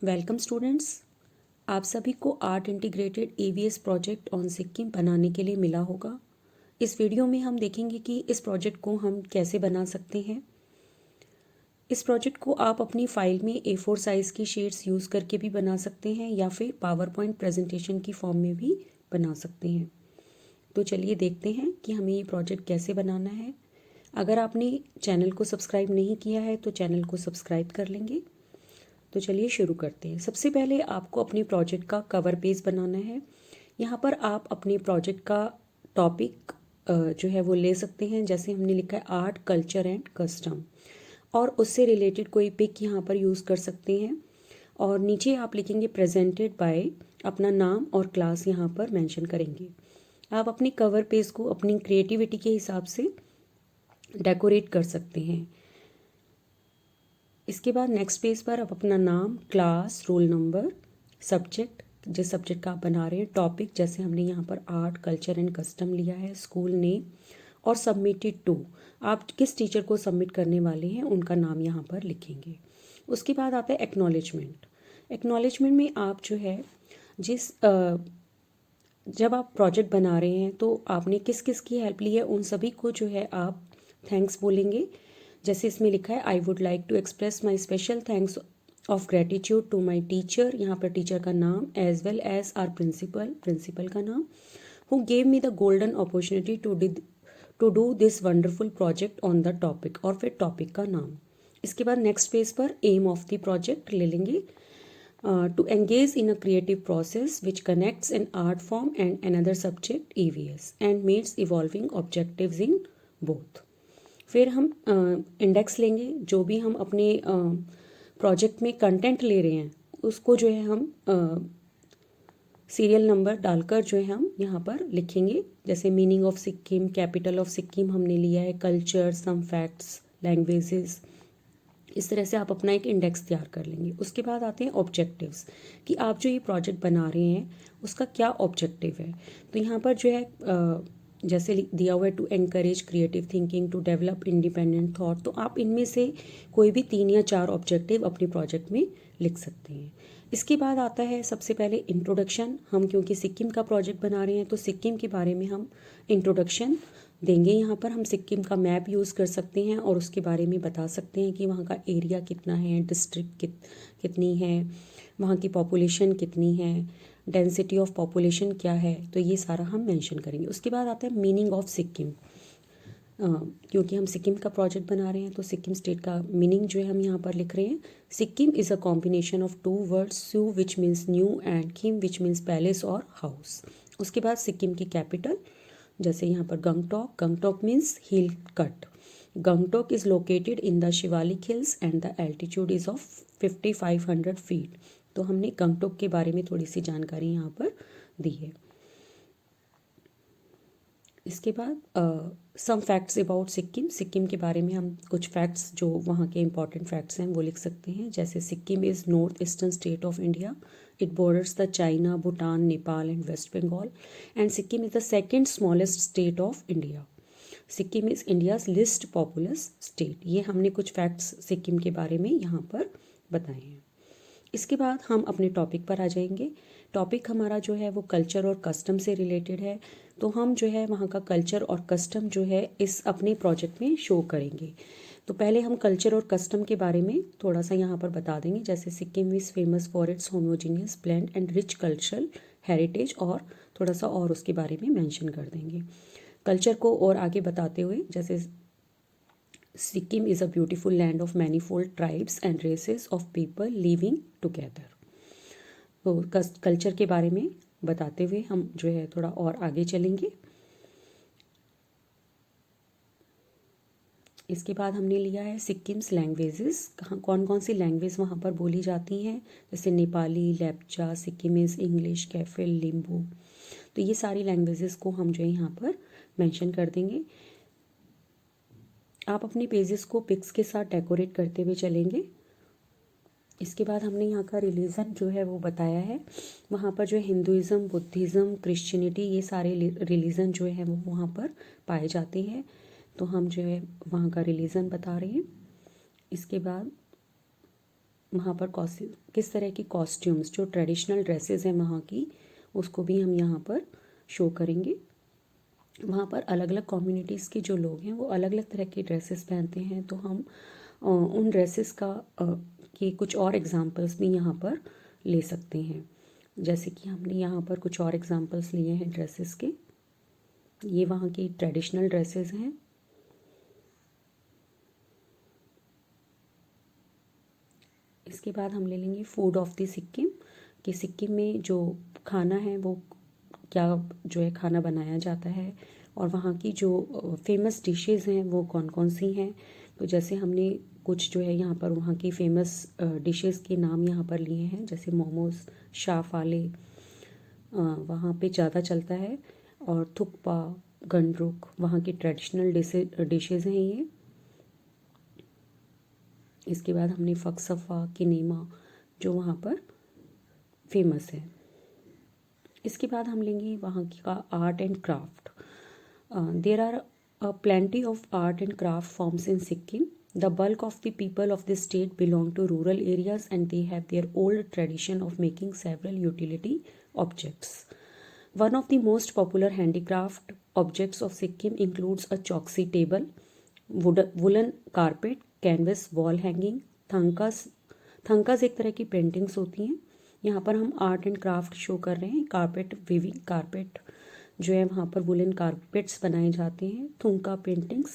Welcome students. आप सभी को art integrated ABS project on Sikkim बनाने के लिए मिला होगा। इस वीडियो में हम देखेंगे कि इस प्रोजेक्ट को हम कैसे बना सकते हैं। इस प्रोजेक्ट को आप अपनी फाइल में A4 साइज़ की शीट्स यूज़ करके भी बना सकते हैं या फिर पावर पॉइंट प्रेजेंटेशन की फॉर्म में भी बना सकते हैं। तो चलिए देखते हैं कि हमें ये प्रोजेक्ट कैसे बनाना है। अगर आपने चैनल को सब्सक्राइब नहीं किया है तो चैनल को सब्सक्राइब कर लेंगे। तो चलिए शुरू करते हैं। सबसे पहले आपको अपने प्रोजेक्ट का कवर पेज बनाना है। यहाँ पर आप अपने प्रोजेक्ट का टॉपिक जो है वो ले सकते हैं। जैसे हमने लिखा है आर्ट कल्चर एंड कस्टम, और उससे रिलेटेड कोई पिक यहाँ पर यूज़ कर सकते हैं। और नीचे आप लिखेंगे प्रेजेंटेड बाय, अपना नाम और क्लास यहाँ पर मेंशन करेंगे। आप अपने कवर पेज को अपनी क्रिएटिविटी के हिसाब से डेकोरेट कर सकते हैं। इसके बाद नेक्स्ट पेज पर आप अपना नाम, क्लास, रोल नंबर, सब्जेक्ट जिस सब्जेक्ट का आप बना रहे हैं, टॉपिक जैसे हमने यहाँ पर आर्ट कल्चर एंड कस्टम लिया है, स्कूल नेम और सबमिटेड टू, आप किस टीचर को सबमिट करने वाले हैं उनका नाम यहाँ पर लिखेंगे। उसके बाद आता है एक्नॉलेजमेंट। एक्नॉलेजमेंट में आप जो है जब आप प्रोजेक्ट बना रहे हैं तो आपने किस किस की हेल्प ली है उन सभी को जो है आप थैंक्स बोलेंगे। जैसे इसमें लिखा है I would like to express my special thanks of gratitude to my teacher, यहाँ पर टीचर का नाम as well as our principal का नाम, who gave me the golden opportunity to do this wonderful project on the topic, और फिर topic का नाम। इसके बाद नेक्स्ट पेज पर एम ऑफ द प्रोजेक्ट ले लेंगे। To engage in a creative process which connects an art form and another subject EVS and meets evolving objectives in both। फिर हम इंडेक्स लेंगे। जो भी हम अपने प्रोजेक्ट में कंटेंट ले रहे हैं उसको जो है हम सीरियल नंबर डालकर जो है हम यहाँ पर लिखेंगे। जैसे meaning of Sikkim, capital of Sikkim हमने लिया है, कल्चर, सम फैक्ट्स, लैंग्वेजेस। इस तरह से आप अपना एक इंडेक्स तैयार कर लेंगे। उसके बाद आते हैं ऑब्जेक्टिव्स, कि आप जो ये प्रोजेक्ट बना रहे हैं उसका क्या ऑब्जेक्टिव है। तो यहाँ पर जो है जैसे दिया हुआ है to encourage creative thinking, to develop independent thought, तो आप इनमें से कोई भी 3 या 4 ऑब्जेक्टिव अपने प्रोजेक्ट में लिख सकते हैं। इसके बाद आता है सबसे पहले इंट्रोडक्शन। हम क्योंकि सिक्किम का प्रोजेक्ट बना रहे हैं तो सिक्किम के बारे में हम इंट्रोडक्शन देंगे। यहाँ पर हम सिक्किम का मैप यूज़ कर सकते हैं और उसके बारे में बता सकते हैं कि वहाँ का एरिया कितना है, डिस्ट्रिक्ट कितनी है, वहाँ की पॉपुलेशन कितनी है, डेंसिटी ऑफ पॉपुलेशन क्या है, तो ये सारा हम मेंशन करेंगे। उसके बाद आता है मीनिंग ऑफ सिक्किम। क्योंकि हम सिक्किम का प्रोजेक्ट बना रहे हैं तो सिक्किम स्टेट का मीनिंग जो है हम यहाँ पर लिख रहे हैं। Sikkim is a combination of 2 words, su which means new and kim which means palace और हाउस। उसके बाद सिक्किम की कैपिटल, जैसे यहाँ पर Gangtok, Gangtok means hill cut. Gangtok is located in the Shivalik hills and the altitude is of 5500 feet. तो हमने गंगटोक के बारे में थोड़ी सी जानकारी यहाँ पर दी है। इसके बाद some facts about Sikkim, Sikkim के बारे में हम कुछ फैक्ट्स जो वहाँ के इंपॉर्टेंट फैक्ट्स हैं वो लिख सकते हैं। जैसे Sikkim is north eastern state of India, it borders the China, Bhutan, Nepal and West Bengal, and Sikkim is the second smallest state of India. Sikkim is India's least populous state. ये हमने कुछ फैक्ट्स सिक्किम के बारे में यहाँ पर बताए हैं। इसके बाद हम अपने टॉपिक पर आ जाएंगे। टॉपिक हमारा जो है वो कल्चर और कस्टम से रिलेटेड है, तो हम जो है वहाँ का कल्चर और कस्टम जो है इस अपने प्रोजेक्ट में शो करेंगे। तो पहले हम कल्चर और कस्टम के बारे में थोड़ा सा यहाँ पर बता देंगे। जैसे Sikkim is famous for its homogeneous blend and rich cultural heritage, और थोड़ा सा और उसके बारे में मेंशन कर देंगे। कल्चर को और आगे बताते हुए, जैसे Sikkim is a beautiful land of manifold tribes and races of people living together. तो कल्चर के बारे में बताते हुए हम जो है थोड़ा और आगे चलेंगे। इसके बाद हमने लिया है सिक्किम्स लैंग्वेजेस, कहाँ कौन कौन सी लैंग्वेज वहाँ पर बोली जाती हैं। जैसे नेपाली, लेप्चा, सिक्किमीज, इंग्लिश, कैफिल, लिम्बू। तो ये सारी लैंग्वेजेस को हम जो है यहाँ पर मेंशन कर देंगे। आप अपने पेजेस को पिक्स के साथ डेकोरेट करते हुए चलेंगे। इसके बाद हमने यहाँ का रिलीजन जो है वो बताया है। वहाँ पर जो है हिंदुज़म, बुद्धिज़्म, क्रिश्चियनिटी, ये सारे रिलीजन जो है वो वहाँ पर पाए जाते हैं। तो हम जो है वहाँ का रिलीजन बता रहे हैं। इसके बाद वहाँ पर किस तरह की कॉस्ट्यूम्स, जो ट्रेडिशनल ड्रेसेस हैं वहाँ की, उसको भी हम यहाँ पर शो करेंगे। वहाँ पर अलग अलग कम्युनिटीज़ के जो लोग हैं वो अलग अलग तरह के ड्रेसेस पहनते हैं, तो हम उन ड्रेसेस के कुछ और एग्जांपल्स भी यहाँ पर ले सकते हैं। जैसे कि हमने यहाँ पर कुछ और एग्जांपल्स लिए हैं ड्रेसेस के। ये वहाँ की ट्रेडिशनल ड्रेसेस हैं। इसके बाद हम ले लेंगे फूड ऑफ द सिक्किम, कि सिक्किम में जो खाना है वो क्या जो है खाना बनाया जाता है, और वहाँ की जो फेमस डिशेज़ हैं वो कौन कौन सी हैं। तो जैसे हमने कुछ जो है यहाँ पर वहाँ की फेमस डिशेज़ के नाम यहाँ पर लिए हैं, जैसे मोमोज, शाफाले वहाँ पे ज़्यादा चलता है, और थुक्पा, गंडरुक वहाँ की ट्रेडिशनल डिशेज़ हैं ये। इसके बाद हमने फकसफा, किनेमा जो वहाँ पर फेमस है। इसके बाद हम लेंगे वहाँ की का art and craft. There are plenty of art and craft forms in Sikkim. The bulk of the people of the state belong to rural areas and they have their old tradition of making several utility objects. One of the most popular handicraft objects of Sikkim includes a choksi table, woolen carpet, canvas wall hanging, thankas। थंकास एक तरह की paintings होती हैं। यहाँ पर हम art and craft show कर रहे हैं। कारपेट वीविंग, कारपेट जो है वहाँ पर वुलन कारपेट्स बनाए जाते हैं। थुंका पेंटिंग्स,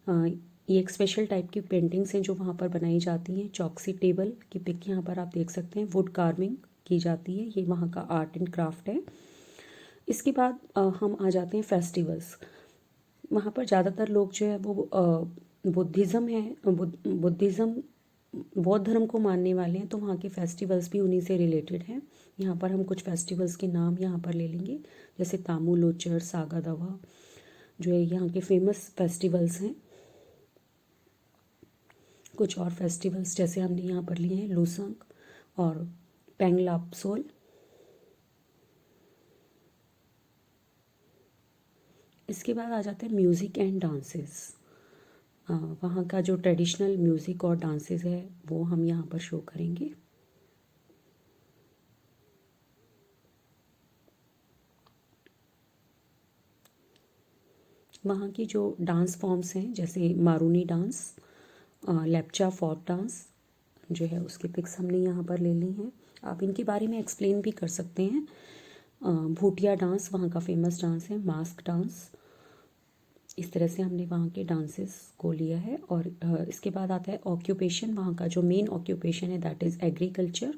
ये एक स्पेशल टाइप की पेंटिंग्स हैं जो वहाँ पर बनाई जाती हैं। चौकसी टेबल की पिक यहाँ पर आप देख सकते हैं। वुड कार्विंग की जाती है, ये वहाँ का आर्ट एंड क्राफ्ट है। इसके बाद हम आ जाते हैं फेस्टिवल्स। वहाँ पर ज़्यादातर लोग जो है वो बुद्धिज़्म है, बुद्धिज़्म बौद्ध धर्म को मानने वाले हैं, तो वहाँ के फेस्टिवल्स भी उन्हीं से रिलेटेड हैं। यहाँ पर हम कुछ फेस्टिवल्स के नाम यहाँ पर ले लेंगे, जैसे तामू लोचर, सागा दवा जो है यहाँ के फेमस फेस्टिवल्स हैं। कुछ और फेस्टिवल्स जैसे हमने यहाँ पर लिए हैं लूसंग और पेंगलापसोल। इसके बाद आ जाते हैं म्यूज़िक एंड डांसेस। वहाँ का जो ट्रेडिशनल म्यूज़िक और डांसेस है वो हम यहाँ पर शो करेंगे। वहाँ की जो डांस फॉर्म्स हैं जैसे Maruni dance, Lepcha folk dance जो है उसके पिक्स हमने यहाँ पर ले ली हैं। आप इनके बारे में एक्सप्लेन भी कर सकते हैं। भूटिया डांस वहाँ का फेमस डांस है, मास्क डांस। इस तरह से हमने वहाँ के डांसेस को लिया है। और इसके बाद आता है ऑक्यूपेशन। वहाँ का जो मेन ऑक्यूपेशन है दैट इज़ एग्रीकल्चर।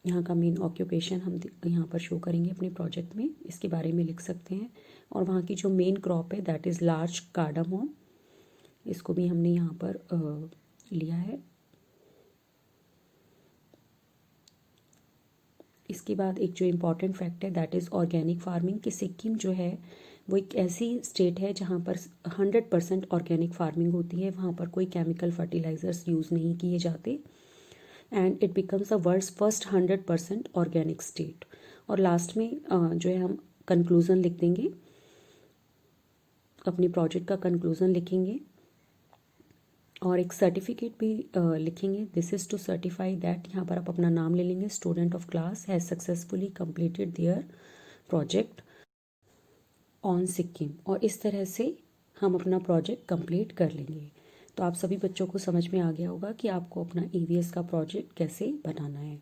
यहाँ का मेन ऑक्यूपेशन हम यहाँ पर शो करेंगे अपने प्रोजेक्ट में, इसके बारे में लिख सकते हैं। और वहाँ की जो मेन क्रॉप है दैट इज़ लार्ज कार्डामोम, इसको भी हमने यहाँ पर लिया है। इसके बाद एक जो इम्पॉर्टेंट फैक्ट है दैट इज़ ऑर्गेनिक फार्मिंग, कि सिक्किम जो है वो एक ऐसी स्टेट है जहाँ पर 100% ऑर्गेनिक फार्मिंग होती है। वहाँ पर कोई केमिकल फर्टिलाइज़र्स यूज़ नहीं किए जाते, and it becomes the world's first 100% organic state. और लास्ट में जो है हम कंक्लूज़न लिख देंगे, अपने प्रोजेक्ट का कंक्लूज़न लिखेंगे और एक सर्टिफिकेट भी लिखेंगे। This is to certify that, यहाँ पर आप अपना नाम ले लेंगे, student of class has successfully completed their project on Sikkim. और इस तरह से हम अपना प्रोजेक्ट कंप्लीट कर लेंगे। तो आप सभी बच्चों को समझ में आ गया होगा कि आपको अपना ईवीएस का प्रोजेक्ट कैसे बनाना है।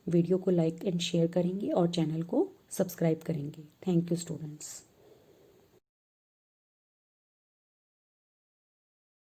वीडियो को लाइक एंड शेयर करेंगे और चैनल को सब्सक्राइब करेंगे। Thank you students.